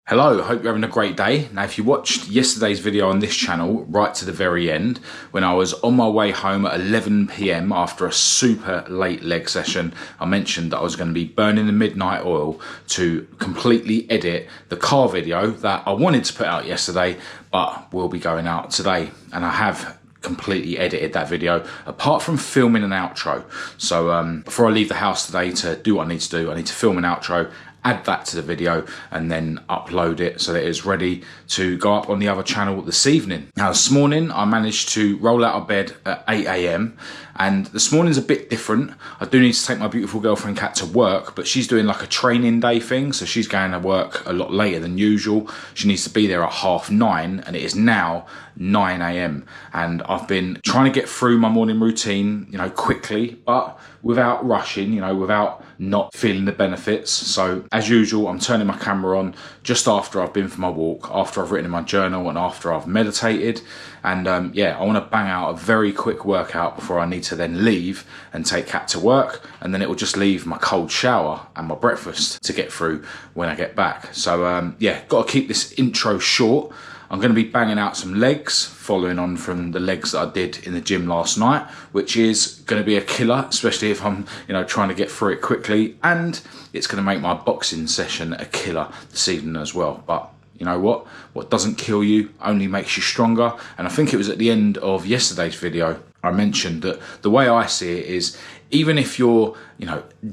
Hello, hope you're having a great day. Now, if you watched yesterday's video on this channel right to the very end, when I was on my way home at 11 PM after a super late leg session, I mentioned that I was going to be burning the midnight oil to completely edit the car video that I wanted to put out yesterday, but will be going out today. And I have completely edited that video, apart from filming an outro. So before I leave the house today to do what I need to do, I need to film an outro, add that to the video, and then upload it so that it's ready to go up on the other channel this evening. Now, this morning I managed to roll out of bed at 8 AM, and this morning's a bit different. I do need to take my beautiful girlfriend Kat to work, but she's doing like a training day thing, so she's going to work a lot later than usual. She needs to be there at 9:30, and it is now 9 AM, and I've been trying to get through my morning routine, quickly, but without rushing, without not feeling the benefits. So as usual, I'm turning my camera on just after I've been for my walk, after I've written in my journal, and after I've meditated. And I want to bang out a very quick workout before I need to then leave and take Kat to work, and then it will just leave my cold shower and my breakfast to get through when I get back. So got to keep this intro short. I'm going to be banging out some legs, following on from the legs that I did in the gym last night, which is going to be a killer, especially if I'm, trying to get through it quickly. And it's going to make my boxing session a killer this evening as well. But you know what? What doesn't kill you only makes you stronger. And I think it was at the end of yesterday's video, I mentioned that the way I see it is, even if you're,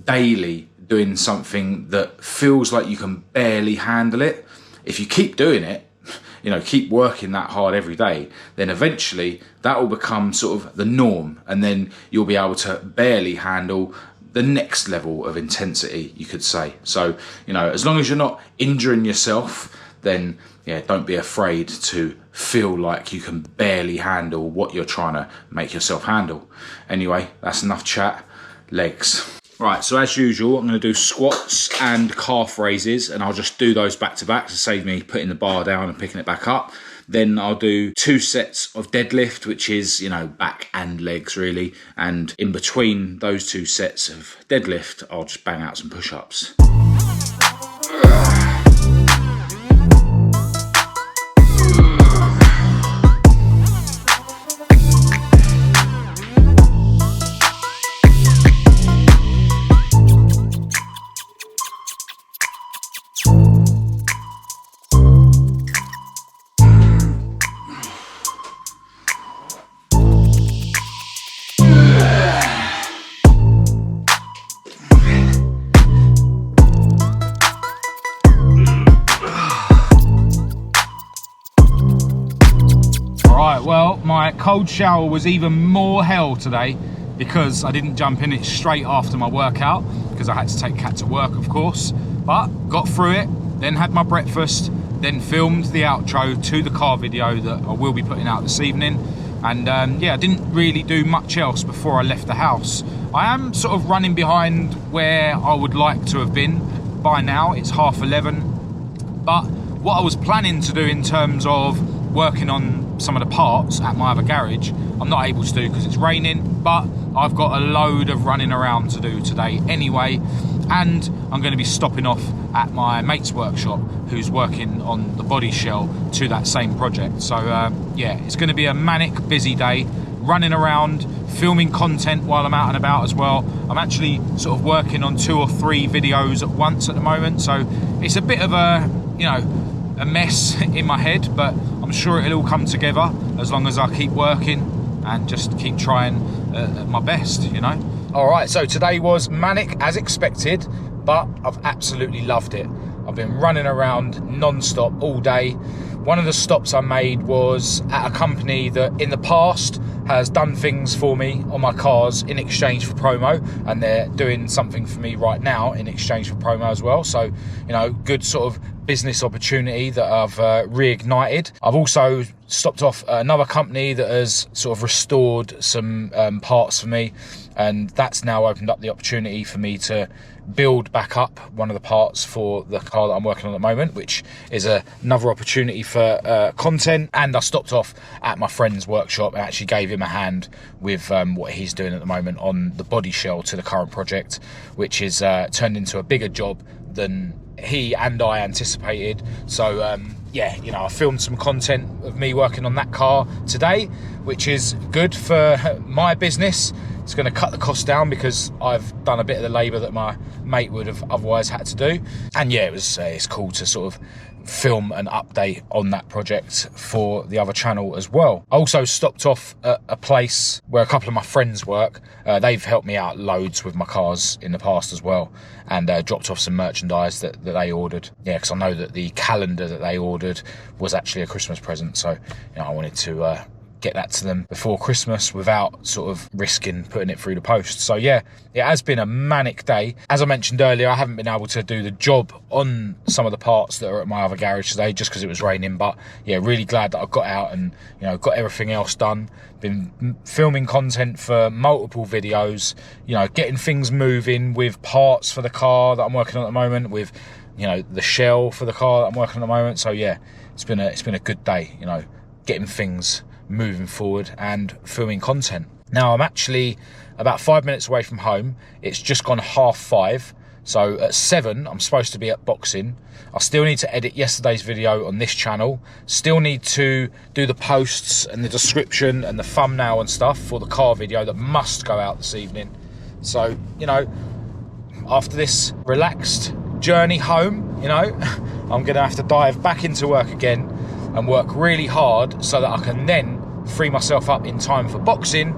daily doing something that feels like you can barely handle it, if you keep doing it, keep working that hard every day, then eventually that will become sort of the norm, and then you'll be able to barely handle the next level of intensity, you could say. So, as long as you're not injuring yourself, then don't be afraid to feel like you can barely handle what you're trying to make yourself handle. Anyway, that's enough chat. Legs. Right, so as usual, I'm going to do squats and calf raises, and I'll just do those back to back to save me putting the bar down and picking it back up. Then I'll do 2 sets of deadlift, which is, back and legs really. And in between those 2 sets of deadlift, I'll just bang out some push-ups. Well, my cold shower was even more hell today because I didn't jump in it straight after my workout because I had to take Kat to work, of course, but got through it, then had my breakfast, then filmed the outro to the car video that I will be putting out this evening. And I didn't really do much else before I left the house. I am sort of running behind where I would like to have been by now. It's 11:30, but what I was planning to do in terms of working on some of the parts at my other garage, I'm not able to do because it's raining, but I've got a load of running around to do today anyway, and I'm going to be stopping off at my mate's workshop who's working on the body shell to that same project. So it's going to be a manic busy day, running around, filming content while I'm out and about as well. I'm actually sort of working on 2 or 3 videos at once at the moment, so it's a bit of a mess in my head, but I'm sure it'll all come together as long as I keep working and just keep trying my best, All right, so today was manic as expected, but I've absolutely loved it. I've been running around non-stop all day. One of the stops I made was at a company that in the past has done things for me on my cars in exchange for promo, and they're doing something for me right now in exchange for promo as well. So, good sort of business opportunity that I've reignited. I've also stopped off at another company that has sort of restored some parts for me, and that's now opened up the opportunity for me to build back up one of the parts for the car that I'm working on at the moment, which is another opportunity for content. And I stopped off at my friend's workshop and actually gave him a hand with what he's doing at the moment on the body shell to the current project, which is turned into a bigger job than he and I anticipated. So yeah, you know, I filmed some content of me working on that car today, which is good for my business. It's going to cut the cost down because I've done a bit of the labour that my mate would have otherwise had to do. And yeah, it's cool to sort of film an update on that project for the other channel as well. I also stopped off at a place where a couple of my friends work. They've helped me out loads with my cars in the past as well, and dropped off some merchandise that they ordered. Yeah, because I know that the calendar that they ordered was actually a Christmas present, so you know, I wanted to get that to them before Christmas without sort of risking putting it through the post. So yeah, it has been a manic day. As I mentioned earlier, I haven't been able to do the job on some of the parts that are at my other garage today just because it was raining, but yeah, really glad that I got out and, you know, got everything else done. Been filming content for multiple videos, you know, getting things moving with parts for the car that I'm working on at the moment, with, you know, the shell for the car that I'm working on at the moment. So yeah, it's been a good day, you know, getting things moving forward and filming content. Now I'm actually about 5 minutes away from home. It's just gone 5:30, so at 7 I'm supposed to be at boxing. I still need to edit yesterday's video on this channel, still need to do the posts and the description and the thumbnail and stuff for the car video that must go out this evening. So, you know, after this relaxed journey home, you know, I'm gonna have to dive back into work again and work really hard so that I can then free myself up in time for boxing,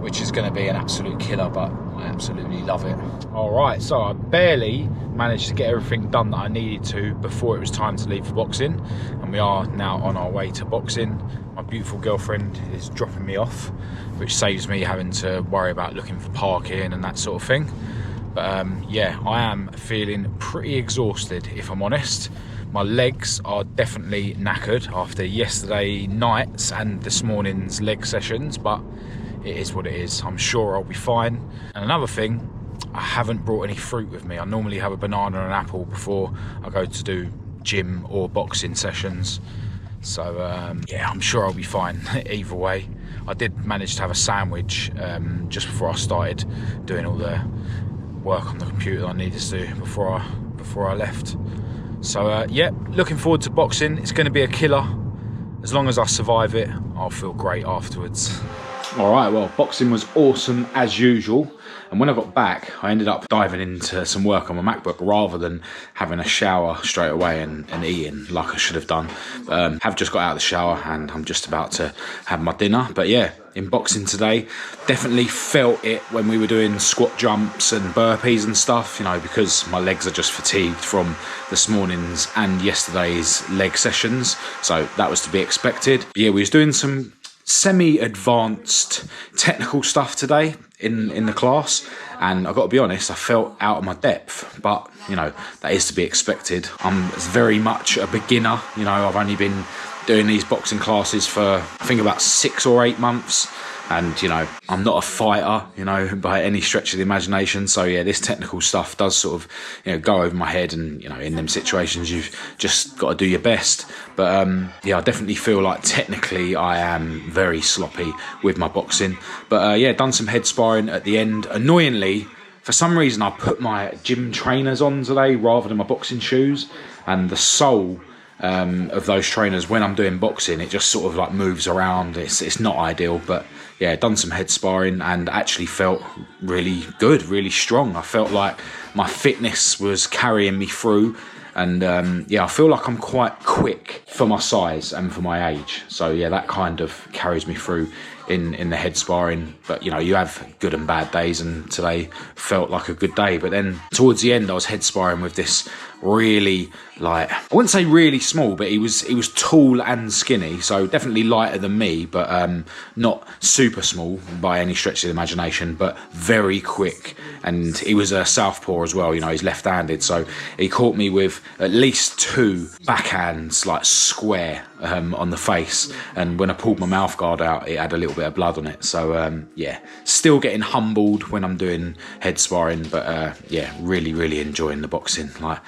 which is going to be an absolute killer, but I absolutely love it. All right, so I barely managed to get everything done that I needed to before it was time to leave for boxing, and we are now on our way to boxing. My beautiful girlfriend is dropping me off, which saves me having to worry about looking for parking and that sort of thing. But yeah, I am feeling pretty exhausted, if I'm honest. My legs are definitely knackered after yesterday night's and this morning's leg sessions, but it is what it is. I'm sure I'll be fine. And another thing, I haven't brought any fruit with me. I normally have a banana and an apple before I go to do gym or boxing sessions. So yeah, I'm sure I'll be fine either way. I did manage to have a sandwich just before I started doing all the work on the computer that I needed to do before I left. So yeah, looking forward to boxing. It's going to be a killer. As long as I survive it, I'll feel great afterwards. All right, well, boxing was awesome as usual. And when I got back, I ended up diving into some work on my MacBook rather than having a shower straight away and eating like I should have done. Have just got out of the shower and I'm just about to have my dinner. But yeah, in boxing today, definitely felt it when we were doing squat jumps and burpees and stuff, you know, because my legs are just fatigued from this morning's and yesterday's leg sessions. So that was to be expected. But yeah, we was doing some semi-advanced technical stuff today in the class, and I've got to be honest, I felt out of my depth, but you know, that is to be expected. I'm very much a beginner, you know. I've only been doing these boxing classes for I think about 6 or 8 months, and you know, I'm not a fighter, you know, by any stretch of the imagination. So yeah, this technical stuff does sort of, you know, go over my head, and you know, in them situations you've just got to do your best. But yeah, I definitely feel like technically I am very sloppy with my boxing. But yeah, done some head sparring at the end. Annoyingly, for some reason I put my gym trainers on today rather than my boxing shoes, and the sole of those trainers when I'm doing boxing, it just sort of like moves around. It's not ideal, but yeah, done some head sparring and actually felt really good, really strong. I felt like my fitness was carrying me through, and yeah, I feel like I'm quite quick for my size and for my age. So yeah, that kind of carries me through in the head sparring. But you know, you have good and bad days, and today felt like a good day. But then towards the end, I was head sparring with this really, like, I wouldn't say really small, but he was tall and skinny, so definitely lighter than me, but not super small by any stretch of the imagination, but very quick. And he was a southpaw as well, you know, he's left-handed, so he caught me with at least 2 backhands, like square, on the face, and when I pulled my mouth guard out, it had a little bit of blood on it. So yeah, still getting humbled when I'm doing head sparring, but yeah, really enjoying the boxing. Like,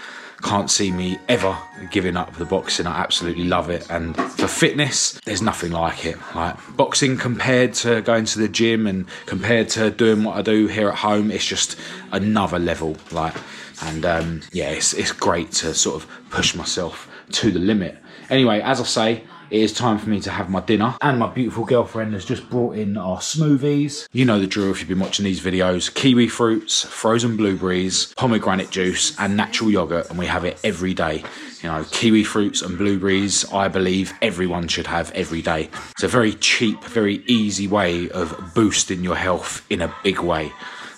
can't see me ever giving up the boxing. I absolutely love it, and for fitness, there's nothing like it. Like, boxing compared to going to the gym and compared to doing what I do here at home, it's just another level. Like, and yeah, it's great to sort of push myself to the limit. Anyway, as I say, it is time for me to have my dinner, and my beautiful girlfriend has just brought in our smoothies. You know the drill if you've been watching these videos: kiwi fruits, frozen blueberries, pomegranate juice and natural yogurt, and we have it every day. You know, kiwi fruits and blueberries, I believe everyone should have every day. It's a very cheap, very easy way of boosting your health in a big way.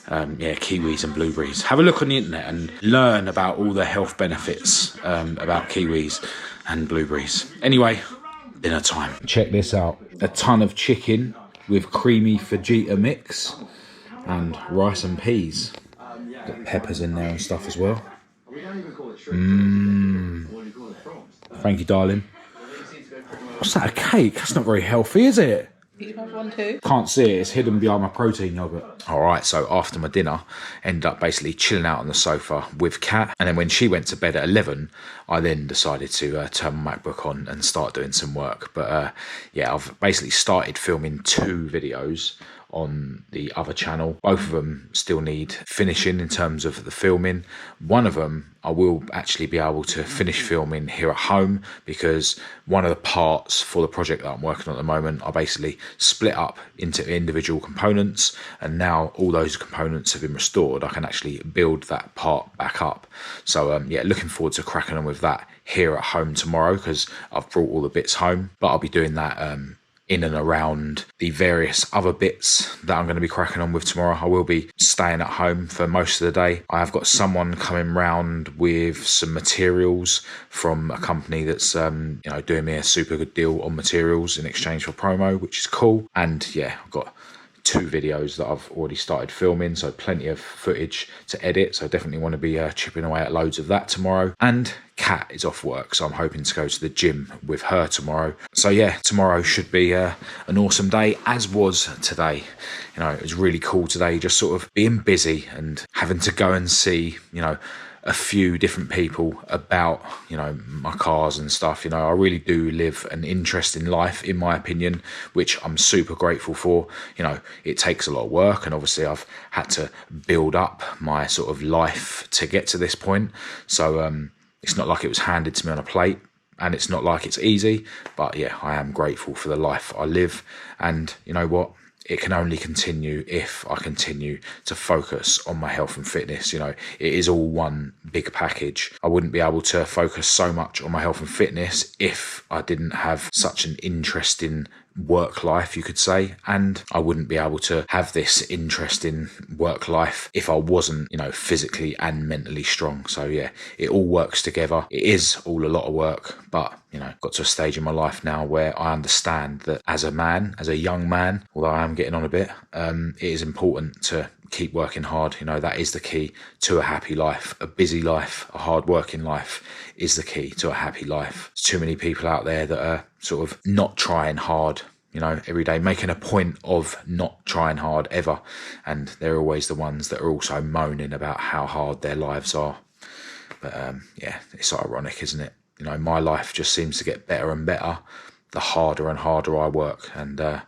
Yeah, kiwis and blueberries. Have a look on the internet and learn about all the health benefits about kiwis and blueberries. Anyway, dinner time. Check this out. A ton of chicken with creamy fajita mix and rice and peas. Got peppers in there and stuff as well. Thank you, darling. What's that, a cake? That's not very healthy, is it? You have one too? Can't see it, it's hidden behind my protein yogurt. Alright, so after my dinner, ended up basically chilling out on the sofa with Kat, and then when she went to bed at 11, I then decided to turn my MacBook on and start doing some work. But yeah, I've basically started filming 2 videos on the other channel. Both of them still need finishing in terms of the filming. One of them I will actually be able to finish filming here at home, because one of the parts for the project that I'm working on at the moment are basically split up into individual components, and now all those components have been restored. I can actually build that part back up. So yeah, looking forward to cracking on with that here at home tomorrow, because I've brought all the bits home. But I'll be doing that in and around the various other bits that I'm going to be cracking on with tomorrow. I will be staying at home for most of the day. I have got someone coming round with some materials from a company that's you know, doing me a super good deal on materials in exchange for promo, which is cool. And yeah, I've got 2 videos that I've already started filming, so plenty of footage to edit. So I definitely want to be chipping away at loads of that tomorrow. And Kat is off work, so I'm hoping to go to the gym with her tomorrow. So yeah, tomorrow should be an awesome day, as was today. You know, it was really cool today, just sort of being busy and having to go and see, you know, a few different people about, you know, my cars and stuff. You know, I really do live an interesting life, in my opinion, which I'm super grateful for. You know, it takes a lot of work, and obviously I've had to build up my sort of life to get to this point. So it's not like it was handed to me on a plate, and it's not like it's easy, but yeah, I am grateful for the life I live. And you know what? It can only continue if I continue to focus on my health and fitness. You know, it is all one big package. I wouldn't be able to focus so much on my health and fitness if I didn't have such an interesting work life, you could say, and I wouldn't be able to have this interesting work life if I wasn't, you know, physically and mentally strong. So yeah, it all works together. It is all a lot of work, but you know, got to a stage in my life now where I understand that as a man, as a young man, although I am getting on a bit, it is important to keep working hard. You know, that is the key to a happy life. A busy life, a hard working life is the key to a happy life. There's too many people out there that are sort of not trying hard, you know, every day, making a point of not trying hard ever. And they're always the ones that are also moaning about how hard their lives are. But yeah, it's ironic, isn't it? You know, my life just seems to get better and better the harder and harder I work, and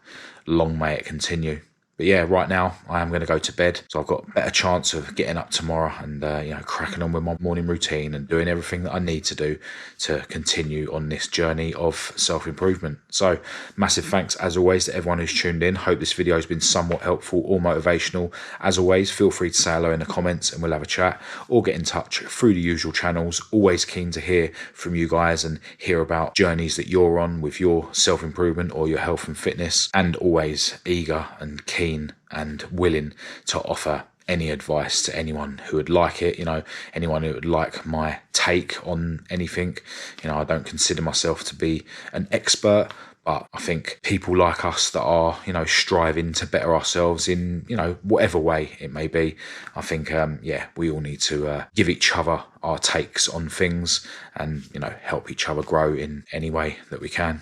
long may it continue. But yeah, right now I am going to go to bed, so I've got a better chance of getting up tomorrow and you know, cracking on with my morning routine and doing everything that I need to do to continue on this journey of self-improvement. So massive thanks as always to everyone who's tuned in. Hope this video has been somewhat helpful or motivational. As always, feel free to say hello in the comments and we'll have a chat, or get in touch through the usual channels. Always keen to hear from you guys and hear about journeys that you're on with your self-improvement or your health and fitness, and always eager and keen and willing to offer any advice to anyone who would like it. You know, anyone who would like my take on anything. You know, I don't consider myself to be an expert, But I think people like us that are, you know, striving to better ourselves in, you know, whatever way it may be, I think, yeah, we all need to give each other our takes on things and, you know, help each other grow in any way that we can.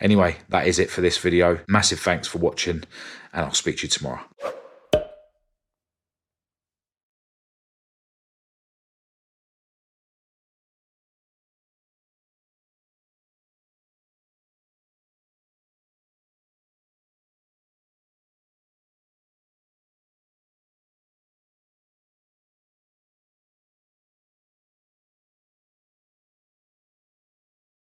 Anyway, that is it for this video. Massive thanks for watching, and I'll speak to you tomorrow.